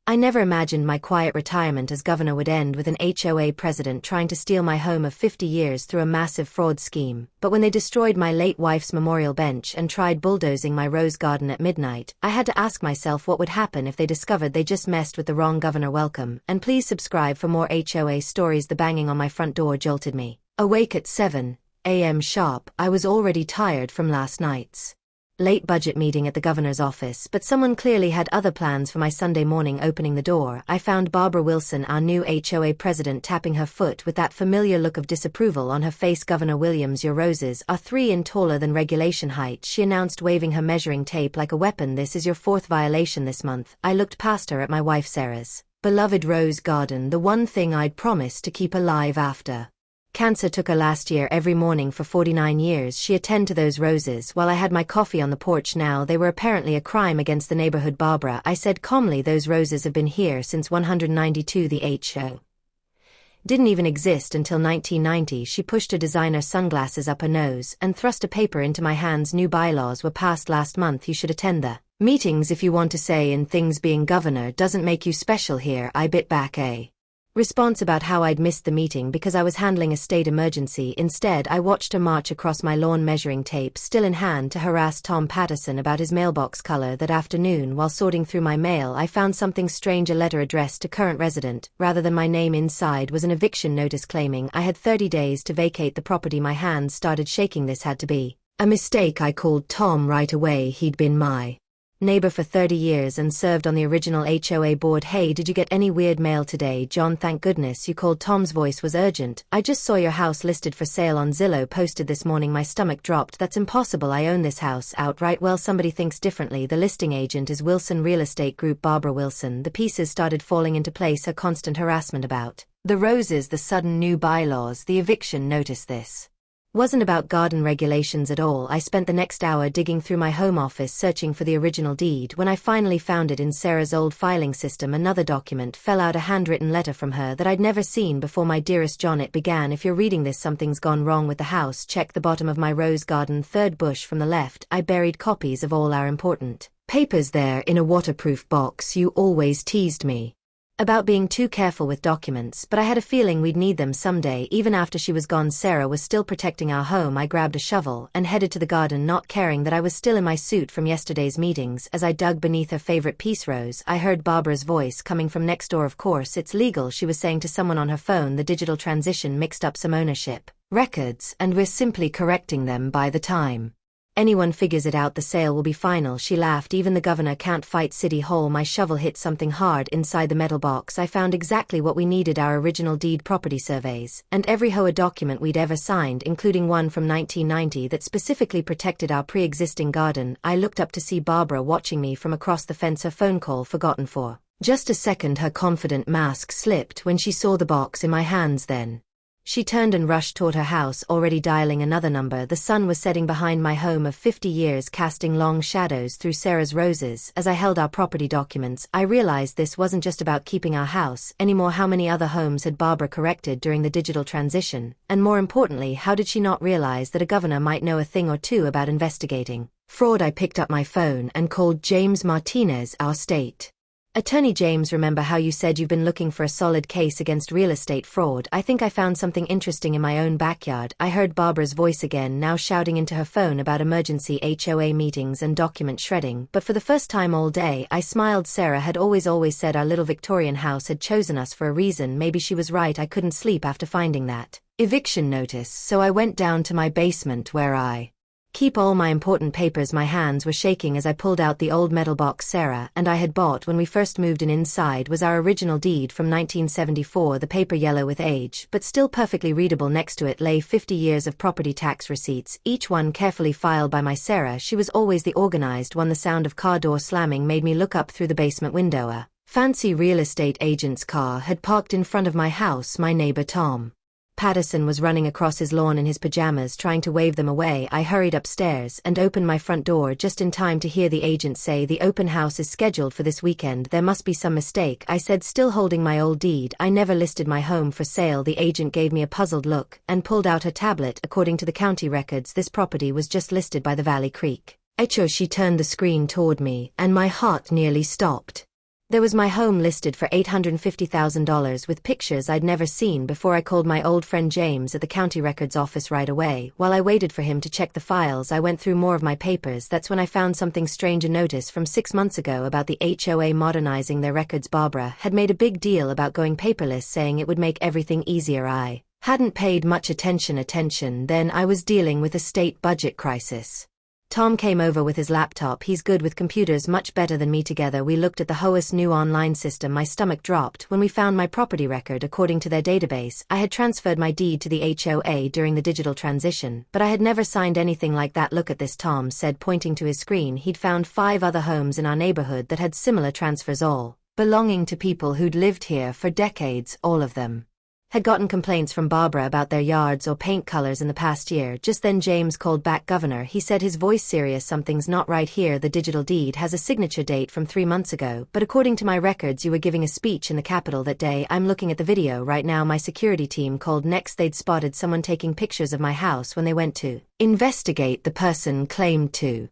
I never imagined my quiet retirement as governor would end with an HOA president trying to steal my home of 50 years through a massive fraud scheme, but when they destroyed my late wife's memorial bench and tried bulldozing my rose garden at midnight, I had to ask myself what would happen if they discovered they just messed with the wrong governor. Welcome, and please subscribe for more HOA stories. The banging on my front door jolted me. Awake at 7 a.m. sharp, I was already tired from last night's late budget meeting at the governor's office, but someone clearly had other plans for my Sunday morning. Opening the door, I found Barbara Wilson, our new HOA president, tapping her foot with that familiar look of disapproval on her face. Governor Williams, your roses are 3 in taller than regulation height, she announced, waving her measuring tape like a weapon. This is your 4th violation this month. I looked past her at my wife Sarah's beloved rose garden, the one thing I'd promised to keep alive after cancer took her last year. Every morning for 49 years she attended to those roses while I had my coffee on the porch. Now they were apparently a crime against the neighborhood. Barbara, I said calmly, those roses have been here since 192. The HO didn't even exist until 1990. She pushed her designer sunglasses up her nose and thrust a paper into my hands. New bylaws were passed last month. You should attend the meetings if you want to say in. Things being governor doesn't make you special here. I bit back a response about how I'd missed the meeting because I was handling a state emergency. Instead, I watched her march across my lawn, measuring tape still in hand, to harass Tom Patterson about his mailbox color. That afternoon, while sorting through my mail, I found something strange. A letter addressed to current resident rather than my name. Inside was an eviction notice claiming I had 30 days to vacate the property. My hands started shaking. This had to be a mistake. I called Tom right away. He'd been my neighbor for 30 years and served on the original HOA board. Hey, did you get any weird mail today, John? Thank goodness you called. Tom's voice was urgent. I just saw your house listed for sale on Zillow posted this morning. My stomach dropped. That's impossible. I own this house outright. Well, somebody thinks differently. The listing agent is Wilson Real Estate Group. Barbara Wilson. The pieces started falling into place. Her constant harassment about the roses, the sudden new bylaws, the eviction notice. This wasn't about garden regulations at all. I spent the next hour digging through my home office searching for the original deed. When I finally found it in Sarah's old filing system, another document fell out, a handwritten letter from her that I'd never seen before. My dearest John, it began, if you're reading this, something's gone wrong with the house. Check the bottom of my rose garden, 3rd bush from the left. I buried copies of all our important papers there in a waterproof box. You always teased me about being too careful with documents, but I had a feeling we'd need them someday. Even after she was gone, Sarah was still protecting our home. I grabbed a shovel and headed to the garden, not caring that I was still in my suit from yesterday's meetings. As I dug beneath her favorite peace rose, I heard Barbara's voice coming from next door. Of course, it's legal, she was saying to someone on her phone. The digital transition mixed up some ownership records, and we're simply correcting them. By the time anyone figures it out, the sale will be final. She laughed. Even the governor can't fight City Hall. My shovel hit something hard inside the metal box. I found exactly what we needed, our original deed, property surveys, and every HOA document we'd ever signed, including one from 1990 that specifically protected our pre-existing garden. I looked up to see Barbara watching me from across the fence, her phone call forgotten for just a second. Her confident mask slipped when she saw the box in my hands. Then she turned and rushed toward her house, already dialing another number. The sun was setting behind my home of 50 years, casting long shadows through Sarah's roses. As I held our property documents, I realized this wasn't just about keeping our house anymore. How many other homes had Barbara corrected during the digital transition? And more importantly, how did she not realize that a governor might know a thing or two about investigating fraud? I picked up my phone and called James Martinez, our state attorney. James, remember how you said you've been looking for a solid case against real estate fraud? I think I found something interesting in my own backyard. I heard Barbara's voice again, now shouting into her phone about emergency HOA meetings and document shredding. But for the first time all day, I smiled. Sarah had always said our little Victorian house had chosen us for a reason. Maybe she was right. I couldn't sleep after finding that eviction notice, so I went down to my basement where I keep all my important papers. My hands were shaking as I pulled out the old metal box Sarah and I had bought when we first moved in. Inside was our original deed from 1974, the paper yellow with age, but still perfectly readable. Next to it lay 50 years of property tax receipts, each one carefully filed by my Sarah. She was always the organized one. The sound of car door slamming made me look up through the basement window. A fancy real estate agent's car had parked in front of my house. My neighbor Tom Patterson was running across his lawn in his pajamas, trying to wave them away. I hurried upstairs and opened my front door just in time to hear the agent say, "The open house is scheduled for this weekend." "There must be some mistake," I said, still holding my old deed. "I never listed my home for sale." The agent gave me a puzzled look and pulled out her tablet. "According to the county records, this property was just listed by the Valley Creek HOA." She turned the screen toward me, and my heart nearly stopped. There was my home listed for $850,000 with pictures I'd never seen before. I called my old friend James at the county records office right away. While I waited for him to check the files, I went through more of my papers. That's when I found something strange, a notice from 6 months ago about the HOA modernizing their records. Barbara had made a big deal about going paperless, saying it would make everything easier. I hadn't paid much attention then. I was dealing with a state budget crisis. Tom came over with his laptop. He's good with computers, much better than me. Together we looked at the HOA's new online system. My stomach dropped when we found my property record. According to their database, I had transferred my deed to the HOA during the digital transition, but I had never signed anything like that. Look at this, Tom said, pointing to his screen. He'd found 5 other homes in our neighborhood that had similar transfers, all belonging to people who'd lived here for decades. All of them had gotten complaints from Barbara about their yards or paint colors in the past year. Just then James called back. Governor, he said, his voice serious, something's not right here. The digital deed has a signature date from 3 months ago, but according to my records you were giving a speech in the Capitol that day. I'm looking at the video right now. My security team called next. They'd spotted someone taking pictures of my house when they went to investigate. The person claimed to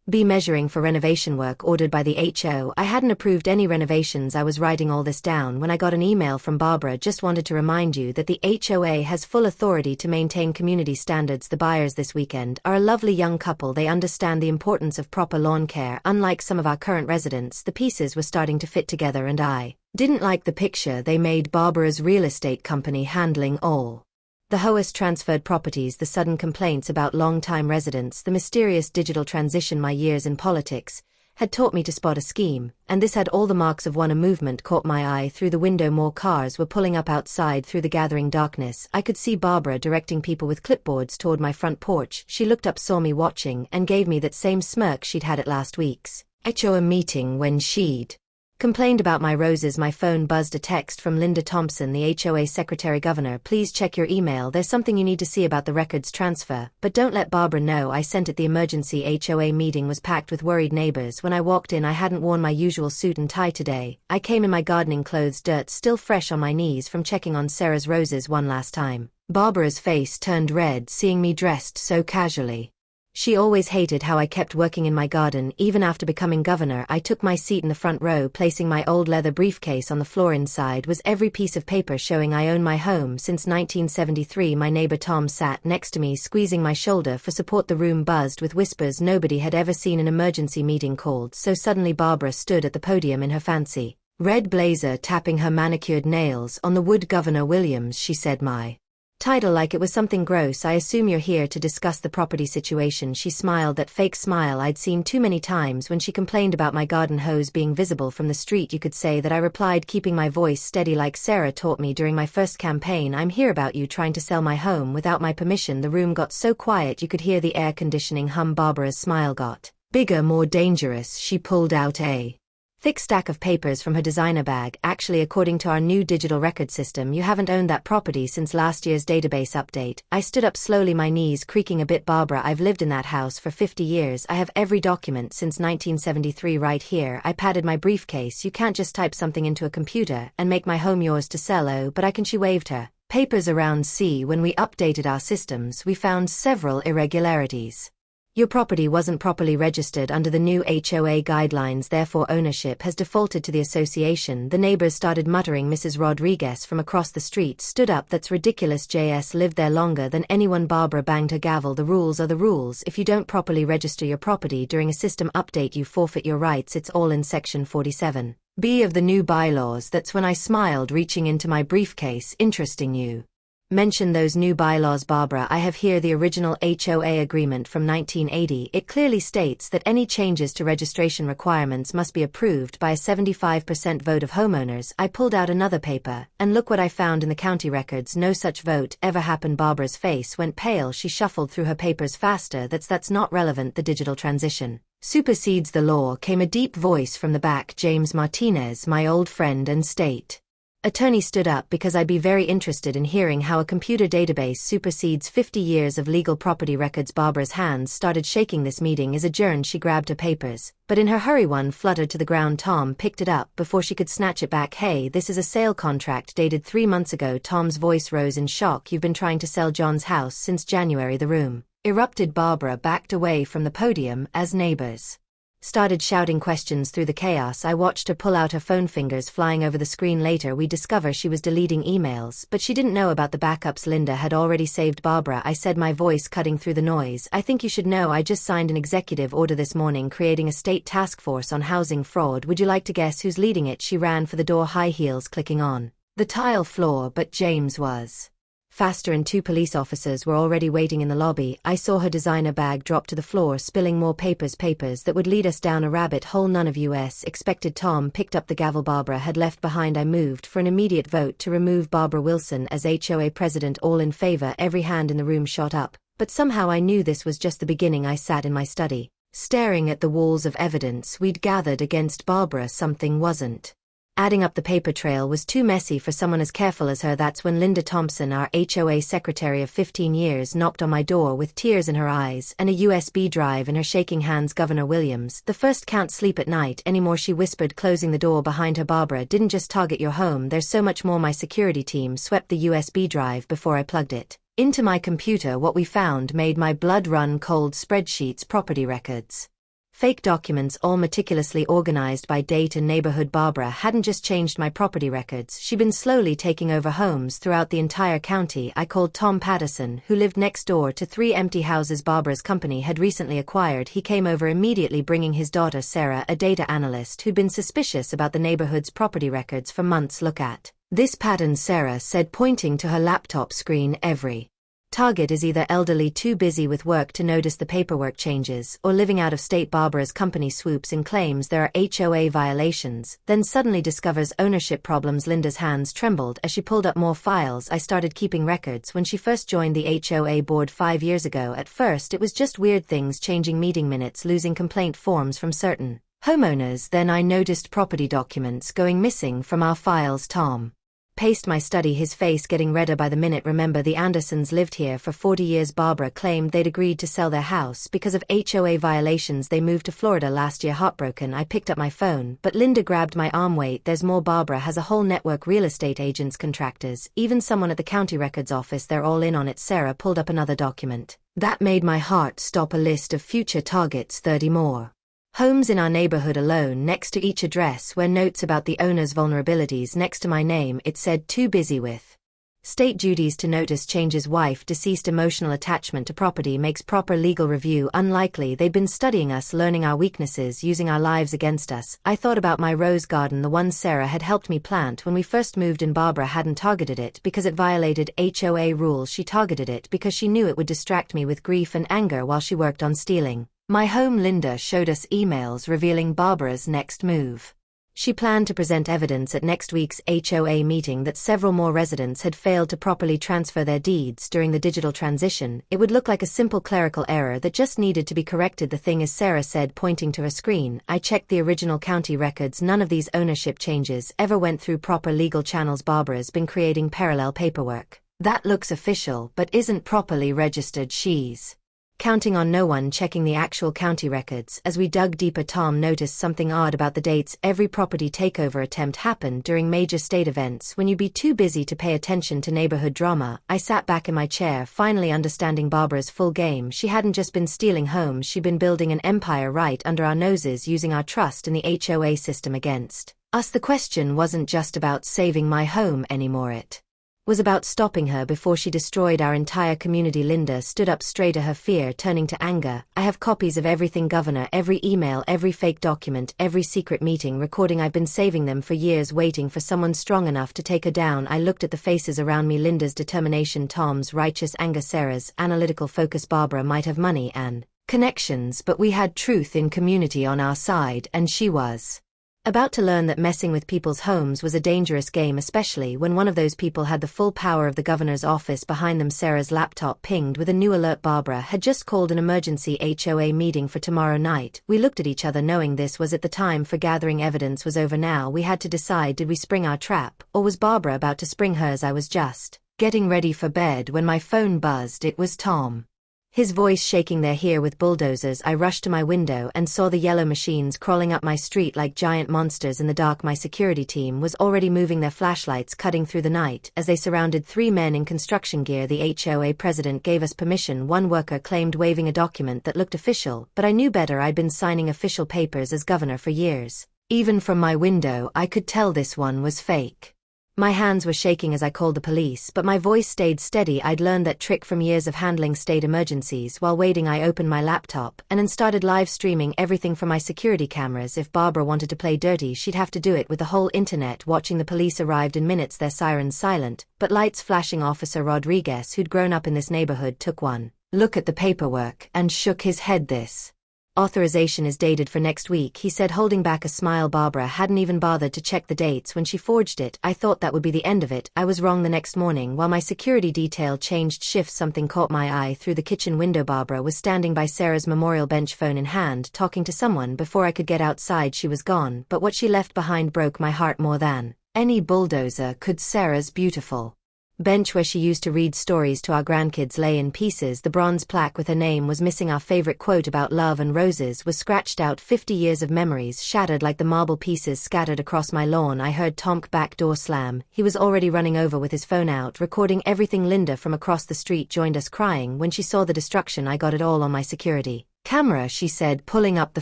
be measuring for renovation work ordered by the HO. I hadn't approved any renovations. I was writing all this down when I got an email from Barbara. Just wanted to remind you that the HOA has full authority to maintain community standards. The buyers this weekend are a lovely young couple. They understand the importance of proper lawn care. Unlike some of our current residents, the pieces were starting to fit together, and I didn't like the picture they made. Barbara's real estate company handling all the HOA's transferred properties, the sudden complaints about long-time residents, the mysterious digital transition. My years in politics had taught me to spot a scheme, and this had all the marks of one. A movement caught my eye. Through the window more cars were pulling up outside. Through the gathering darkness I could see Barbara directing people with clipboards toward my front porch. She looked up, saw me watching, and gave me that same smirk she'd had at last week's HOA meeting when she'd complained about my roses. My phone buzzed. A text from Linda Thompson, the HOA secretary. Governor, please check your email. There's something you need to see about the records transfer, but don't let Barbara know I sent it. The emergency HOA meeting was packed with worried neighbors. When I walked in, I hadn't worn my usual suit and tie today. I came in my gardening clothes, dirt still fresh on my knees from checking on Sarah's roses one last time. Barbara's face turned red seeing me dressed so casually. She always hated how I kept working in my garden. Even after becoming governor, I took my seat in the front row, placing my old leather briefcase on the floor. Inside was every piece of paper showing I own my home since 1973. My neighbor Tom sat next to me, squeezing my shoulder for support. The room buzzed with whispers. Nobody had ever seen an emergency meeting called so suddenly. Barbara stood at the podium in her fancy red blazer, tapping her manicured nails on the wood. Governor Williams, she said my title like it was something gross. I assume you're here to discuss the property situation. She smiled, that fake smile I'd seen too many times when she complained about my garden hose being visible from the street. You could say that I replied, keeping my voice steady like Sarah taught me during my first campaign. I'm here about you trying to sell my home without my permission. The room got so quiet you could hear the air conditioning hum. Barbara's smile got bigger, more dangerous. She pulled out a thick stack of papers from her designer bag. Actually, according to our new digital record system, you haven't owned that property since last year's database update. I stood up slowly, my knees creaking a bit. Barbara, I've lived in that house for 50 years. I have every document since 1973 right here. I patted my briefcase. You can't just type something into a computer and make my home yours to sell. Oh, but I can. She waved her papers around. See, when we updated our systems, we found several irregularities. Your property wasn't properly registered under the new HOA guidelines, therefore ownership has defaulted to the association. The neighbors started muttering. Mrs. Rodriguez from across the street stood up. That's ridiculous. JS lived there longer than anyone. Barbara banged her gavel. The rules are the rules. If you don't properly register your property during a system update, you forfeit your rights. It's all in section 47B of the new bylaws. That's when I smiled, reaching into my briefcase. Interesting you mention those new bylaws, Barbara. I have here the original HOA agreement from 1980. It clearly states that any changes to registration requirements must be approved by a 75% vote of homeowners. I pulled out another paper, and look what I found in the county records. No such vote ever happened. Barbara's face went pale. She shuffled through her papers faster. That's not relevant. The digital transition supersedes the law, came a deep voice from the back. James Martinez, my old friend and state attorney, stood up because I'd be very interested in hearing how a computer database supersedes 50 years of legal property records. Barbara's hands started shaking. This meeting is adjourned. She grabbed her papers, but in her hurry one fluttered to the ground. Tom picked it up before she could snatch it back. Hey, this is a sale contract dated 3 months ago. Tom's voice rose in shock. You've been trying to sell John's house since January. The room erupted. Barbara backed away from the podium as neighbors Started shouting questions through the chaos. I watched her pull out her phone, fingers flying over the screen. Later we discover she was deleting emails, but she didn't know about the backups. Linda had already saved Barbara, I said, my voice cutting through the noise. I think you should know I just signed an executive order this morning creating a state task force on housing fraud. Would you like to guess who's leading it? She ran for the door, high heels clicking on the tile floor, but James was faster and 2 police officers were already waiting in the lobby. I saw her designer bag drop to the floor, spilling more papers that would lead us down a rabbit hole none of us expected. Tom picked up the gavel Barbara had left behind. I moved for an immediate vote to remove Barbara Wilson as HOA president. All in favor. Every hand in the room shot up, but somehow I knew this was just the beginning. I sat in my study, staring at the walls of evidence we'd gathered against Barbara. Something wasn't adding up. The paper trail was too messy for someone as careful as her. That's when Linda Thompson, our HOA secretary of 15 years, knocked on my door with tears in her eyes and a USB drive in her shaking hands. Governor Williams, the first, can't sleep at night anymore, she whispered, closing the door behind her. Barbara didn't just target your home, there's so much more. My security team swept the USB drive before I plugged it into my computer. What we found made my blood run cold. Spreadsheets, property records, fake documents, all meticulously organized by date and neighborhood. Barbara hadn't just changed my property records, she'd been slowly taking over homes throughout the entire county. I called Tom Patterson, who lived next door to 3 empty houses Barbara's company had recently acquired. He came over immediately, bringing his daughter Sarah, a data analyst who'd been suspicious about the neighborhood's property records for months. Look at this pattern, Sarah said, pointing to her laptop screen. Every target is either elderly, too busy with work to notice the paperwork changes, or living out of state. Barbara's company swoops in, claims there are HOA violations, then suddenly discovers ownership problems. Linda's hands trembled as she pulled up more files. I started keeping records when she first joined the HOA board 5 years ago. At first it was just weird things changing, meeting minutes, losing complaint forms from certain homeowners. Then I noticed property documents going missing from our files. Tom paced my study, his face getting redder by the minute. Remember, the Andersons lived here for 40 years. Barbara claimed they'd agreed to sell their house because of HOA violations. They moved to Florida last year. Heartbroken, I picked up my phone, but Linda grabbed my arm. Wait, there's more. Barbara has a whole network, real estate agents, contractors, even someone at the county records office. They're all in on it. Sarah pulled up another document that made my heart stop. A list of future targets, 30 more homes in our neighborhood alone. Next to each address were notes about the owner's vulnerabilities. Next to my name it said, too busy with state duties to notice changes. Wife deceased, emotional attachment to property makes proper legal review unlikely. They'd been studying us, learning our weaknesses, using our lives against us. I thought about my rose garden, the one Sarah had helped me plant when we first moved in. Barbara hadn't targeted it because it violated HOA rules. She targeted it because she knew it would distract me with grief and anger while she worked on stealing my home. Linda showed us emails revealing Barbara's next move. She planned to present evidence at next week's HOA meeting that several more residents had failed to properly transfer their deeds during the digital transition. It would look like a simple clerical error that just needed to be corrected. The thing is, Sarah said, pointing to her screen, I checked the original county records. None of these ownership changes ever went through proper legal channels. Barbara's been creating parallel paperwork that looks official but isn't properly registered. She's counting on no one checking the actual county records. As we dug deeper, Tom noticed something odd about the dates. Every property takeover attempt happened during major state events, when you'd be too busy to pay attention to neighborhood drama. I sat back in my chair, finally understanding Barbara's full game. She hadn't just been stealing homes, she'd been building an empire right under our noses, using our trust in the HOA system against us. The question wasn't just about saving my home anymore, it was about stopping her before she destroyed our entire community. Linda stood up straighter, her fear turning to anger. I have copies of everything, Governor, every email, every fake document, every secret meeting recording. I've been saving them for years, waiting for someone strong enough to take her down. I looked at the faces around me, Linda's determination, Tom's righteous anger, Sarah's analytical focus. Barbara might have money and connections, but we had truth in community on our side, and she was about to learn that messing with people's homes was a dangerous game, especially when one of those people had the full power of the governor's office behind them. Sarah's laptop pinged with a new alert. Barbara had just called an emergency HOA meeting for tomorrow night. We looked at each other, knowing this was it. The time for gathering evidence was over now. We had to decide, did we spring our trap, or was Barbara about to spring hers? I was just getting ready for bed when my phone buzzed. It was Tom. His voice shaking there. Here with bulldozers, I rushed to my window and saw the yellow machines crawling up my street like giant monsters in the dark. My security team was already moving their flashlights, cutting through the night as they surrounded 3 men in construction gear. The HOA president gave us permission. One worker claimed waving a document that looked official, but I knew better. I'd been signing official papers as governor for years. Even from my window, I could tell this one was fake. My hands were shaking as I called the police, but my voice stayed steady. I'd learned that trick from years of handling state emergencies. While waiting, I opened my laptop and then started live streaming everything from my security cameras. If Barbara wanted to play dirty, she'd have to do it with the whole internet watching. The police arrived in minutes, their sirens silent, but lights flashing. Officer Rodriguez, who'd grown up in this neighborhood, took one look at the paperwork and shook his head. This authorization is dated for next week, he said, holding back a smile. Barbara hadn't even bothered to check the dates when she forged it. I thought that would be the end of it. I was wrong. The next morning, while my security detail changed shifts, something caught my eye through the kitchen window. Barbara was standing by Sarah's memorial bench, phone in hand, talking to someone. Before I could get outside, she was gone, but what she left behind broke my heart more than any bulldozer could. Sarah's beautiful bench where she used to read stories to our grandkids lay in pieces. The bronze plaque with her name was missing. Our favorite quote about love and roses was scratched out. 50 years of memories shattered like the marble pieces scattered across my lawn. I heard Tom's back door slam. He was already running over with his phone out, recording everything. Linda from across the street joined us, crying when she saw the destruction. I got it all on my security camera, she said, pulling up the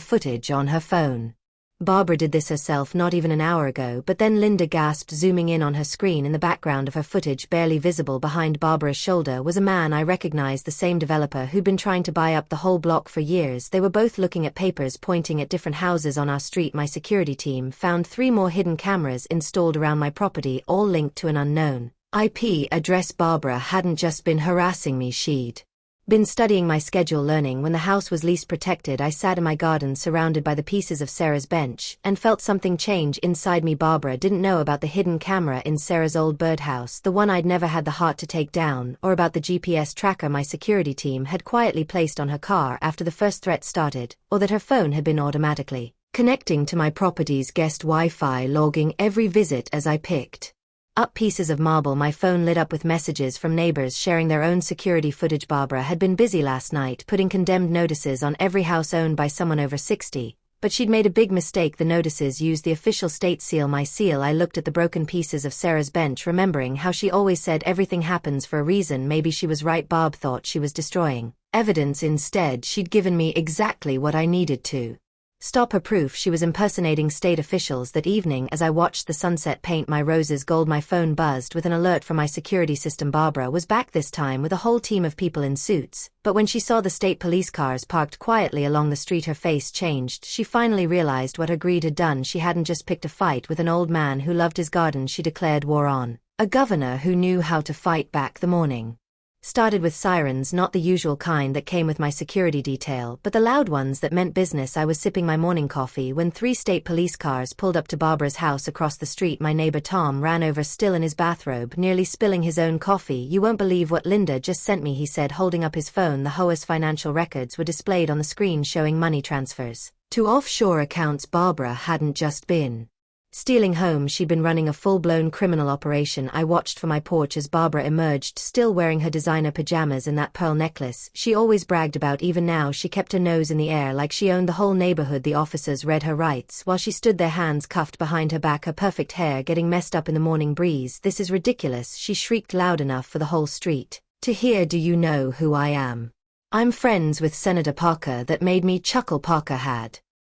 footage on her phone. Barbara did this herself not even an hour ago. But then, Linda gasped, zooming in on her screen. In the background of her footage, barely visible behind Barbara's shoulder, was a man I recognized, the same developer who'd been trying to buy up the whole block for years. They were both looking at papers pointing at different houses on our street. My security team found 3 more hidden cameras installed around my property, all linked to an unknown IP address. Barbara hadn't just been harassing me, she'd been studying my schedule. Learning when the house was least protected, I sat in my garden surrounded by the pieces of Sarah's bench and felt something change inside me. Barbara didn't know about the hidden camera in Sarah's old birdhouse, the one I'd never had the heart to take down, or about the GPS tracker my security team had quietly placed on her car after the first threat started, or that her phone had been automatically connecting to my property's guest Wi-Fi, logging every visit as I picked up pieces of marble. My phone lit up with messages from neighbors sharing their own security footage. Barbara had been busy last night putting condemned notices on every house owned by someone over 60, but she'd made a big mistake. The notices used the official state seal, my seal. I looked at the broken pieces of Sarah's bench, remembering how she always said everything happens for a reason. Maybe she was right. Barb thought she was destroying evidence. Instead, she'd given me exactly what I needed to stop her. Proof. She was impersonating state officials. That evening, as I watched the sunset paint my roses gold, my phone buzzed with an alert from my security system. Barbara was back, this time with a whole team of people in suits, but when she saw the state police cars parked quietly along the street, her face changed. She finally realized what her greed had done. She hadn't just picked a fight with an old man who loved his garden, she declared war on a governor who knew how to fight back. The morning started with sirens, not the usual kind that came with my security detail, but the loud ones that meant business. I was sipping my morning coffee when 3 state police cars pulled up to Barbara's house across the street. My neighbor Tom ran over, still in his bathrobe, nearly spilling his own coffee. You won't believe what Linda just sent me, he said, holding up his phone. The HOA's financial records were displayed on the screen, showing money transfers to offshore accounts. Barbara hadn't just been stealing homes, she'd been running a full-blown criminal operation. I watched from my porch as Barbara emerged, still wearing her designer pajamas and that pearl necklace she always bragged about. Even now, she kept her nose in the air like she owned the whole neighborhood. The officers read her rights while she stood there, hands cuffed behind her back, her perfect hair getting messed up in the morning breeze. This is ridiculous, she shrieked loud enough for the whole street to hear. Do you know who I am? I'm friends with Senator Parker. That made me chuckle. Parker had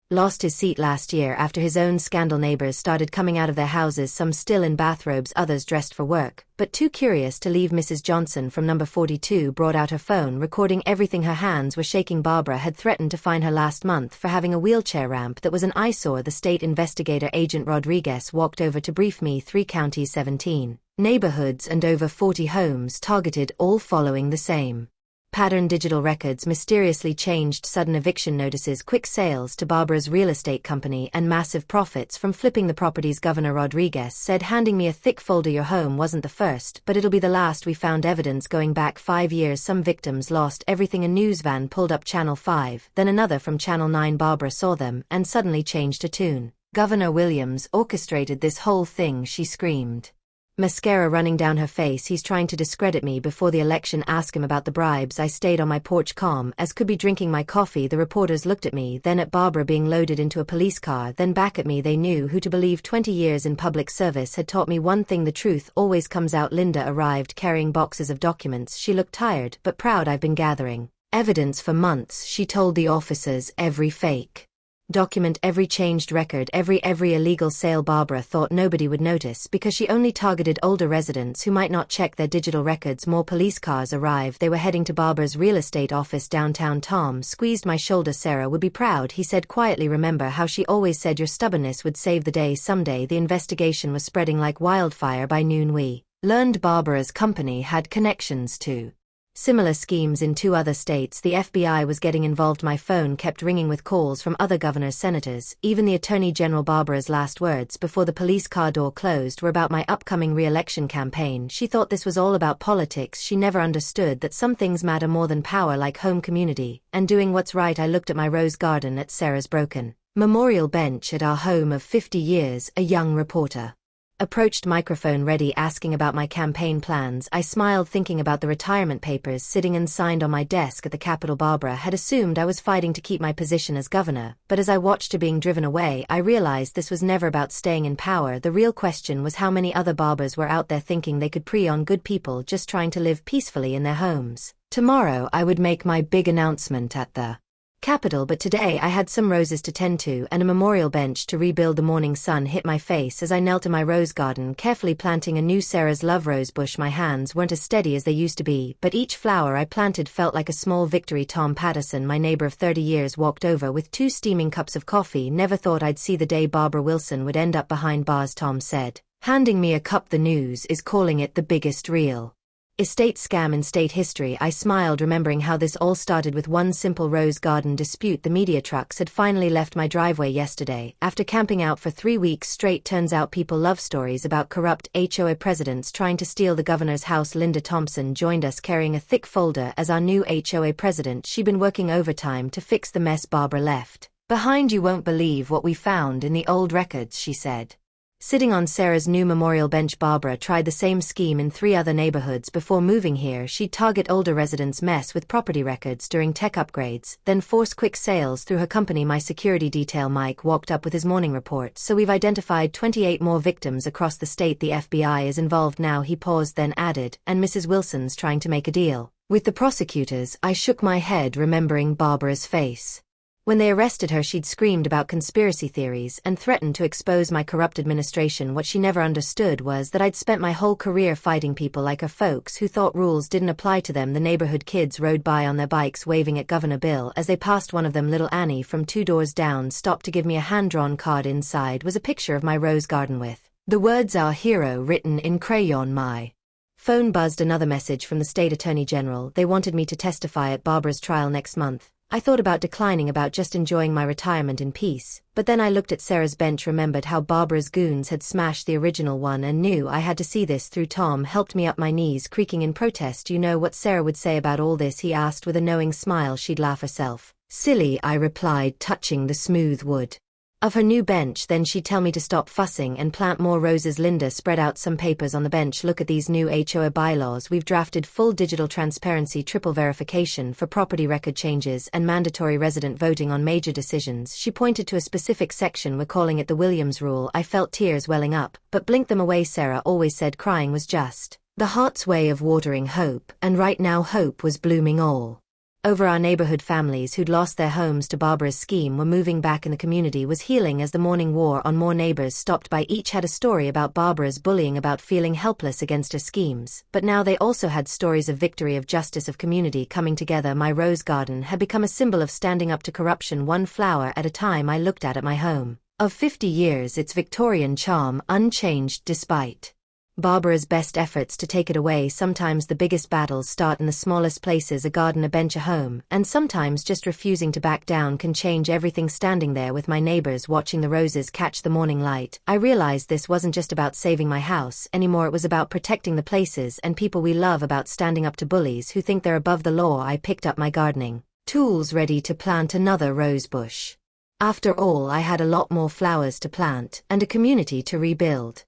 lost his seat last year after his own scandal. Neighbors started coming out of their houses, some still in bathrobes, others dressed for work, but too curious to leave. Mrs. Johnson from number 42 brought out her phone, recording everything. Her hands were shaking. Barbara had threatened to fine her last month for having a wheelchair ramp that was an eyesore. The state investigator Agent Rodriguez walked over to brief me. 3 counties, 17 neighborhoods and over 40 homes targeted, all following the same pattern. Digital records mysteriously changed, sudden eviction notices, quick sales to Barbara's real estate company, and massive profits from flipping the properties. Governor Rodriguez said, handing me a thick folder, your home wasn't the first, but it'll be the last. We found evidence going back 5 years. Some victims lost everything. A news van pulled up Channel 5, then another from Channel 9. Barbara saw them and suddenly changed her tune. Governor Williams orchestrated this whole thing, she screamed. Mascara running down her face. He's trying to discredit me before the election. Ask him about the bribes. I stayed on my porch calm as could be, drinking my coffee. The reporters looked at me, then at Barbara being loaded into a police car, then back at me. They knew who to believe. 20 years in public service had taught me one thing: the truth always comes out. Linda arrived carrying boxes of documents. She looked tired but proud. I've been gathering evidence for months, she told the officers. Every fake document, every changed record, every illegal sale. Barbara thought nobody would notice because she only targeted older residents who might not check their digital records. More police cars arrived. They were heading to Barbara's real estate office downtown. Tom squeezed my shoulder. Sarah would be proud, he said quietly. Remember how she always said your stubbornness would save the day someday. The investigation was spreading like wildfire. By noon we learned Barbara's company had connections to similar schemes in 2 other states. The FBI was getting involved. My phone kept ringing with calls from other governors, senators, even the Attorney General. Barbara's last words before the police car door closed were about my upcoming re-election campaign. She thought this was all about politics. She never understood that some things matter more than power, like home, community, and doing what's right. I looked at my rose garden, at Sarah's broken memorial bench at our home of 50 years. A young reporter approached, microphone ready, asking about my campaign plans. I smiled, thinking about the retirement papers sitting unsigned on my desk at the Capitol. Barbara had assumed I was fighting to keep my position as governor, but as I watched her being driven away, I realized this was never about staying in power. The real question was how many other Barbaras were out there thinking they could prey on good people just trying to live peacefully in their homes. Tomorrow I would make my big announcement at the Capitol, but today I had some roses to tend to and a memorial bench to rebuild. The morning sun hit my face as I knelt in my rose garden, carefully planting a new Sarah's love rose bush. My hands weren't as steady as they used to be, but each flower I planted felt like a small victory. Tom Patterson, my neighbor of 30 years, walked over with 2 steaming cups of coffee. Never thought I'd see the day Barbara Wilson would end up behind bars, Tom said, handing me a cup. The news is calling it the biggest real estate scam in state history. I smiled, remembering how this all started with one simple rose garden dispute. The media trucks had finally left my driveway yesterday, after camping out for 3 weeks straight. Turns out people love stories about corrupt HOA presidents trying to steal the governor's house. Linda Thompson joined us carrying a thick folder as our new HOA president. She'd been working overtime to fix the mess Barbara left behind. You won't believe what we found in the old records, she said. Sitting on Sarah's new memorial bench, Barbara tried the same scheme in 3 other neighborhoods before moving here. She'd target older residents, mess with property records during tech upgrades, then force quick sales through her company. My security detail Mike walked up with his morning report. So we've identified 28 more victims across the state. The FBI is involved now. He paused, then added, and Mrs. Wilson's trying to make a deal with the prosecutors. I shook my head, remembering Barbara's face when they arrested her. She'd screamed about conspiracy theories and threatened to expose my corrupt administration. What she never understood was that I'd spent my whole career fighting people like her folks who thought rules didn't apply to them. The neighborhood kids rode by on their bikes waving at Governor Bill. As they passed one of them, little Annie from 2 doors down stopped to give me a hand-drawn card. Inside was a picture of my rose garden with the words "Our Hero" written in crayon. My phone buzzed. Another message from the state attorney general. They wanted me to testify at Barbara's trial next month. I thought about declining, about just enjoying my retirement in peace, but then I looked at Sarah's bench, remembered how Barbara's goons had smashed the original one, and knew I had to see this through. Tom helped me up, my knees creaking in protest. You know what Sarah would say about all this, he asked with a knowing smile. She'd laugh herself. Silly, I replied, touching the smooth wood of her new bench. Then she'd tell me to stop fussing and plant more roses. Linda spread out some papers on the bench. Look at these new HOA bylaws. We've drafted full digital transparency, triple verification for property record changes, and mandatory resident voting on major decisions. She pointed to a specific section. We're calling it the Williams Rule. I felt tears welling up, but blinked them away. Sarah always said crying was just the heart's way of watering hope, and right now hope was blooming all over our neighborhood. Families who'd lost their homes to Barbara's scheme were moving back, and the community was healing as the morning wore on. More neighbors stopped by. Each had a story about Barbara's bullying, about feeling helpless against her schemes, but now they also had stories of victory, of justice, of community coming together. My rose garden had become a symbol of standing up to corruption, one flower at a time. I looked at my home of 50 years, its Victorian charm unchanged despite Barbara's best efforts to take it away. Sometimes the biggest battles start in the smallest places, a garden, a bench, a home, and sometimes just refusing to back down can change everything. Standing there with my neighbors watching the roses catch the morning light, I realized this wasn't just about saving my house anymore. It was about protecting the places and people we love, about standing up to bullies who think they're above the law. I picked up my gardening tools, ready to plant another rose bush. After all, I had a lot more flowers to plant and a community to rebuild.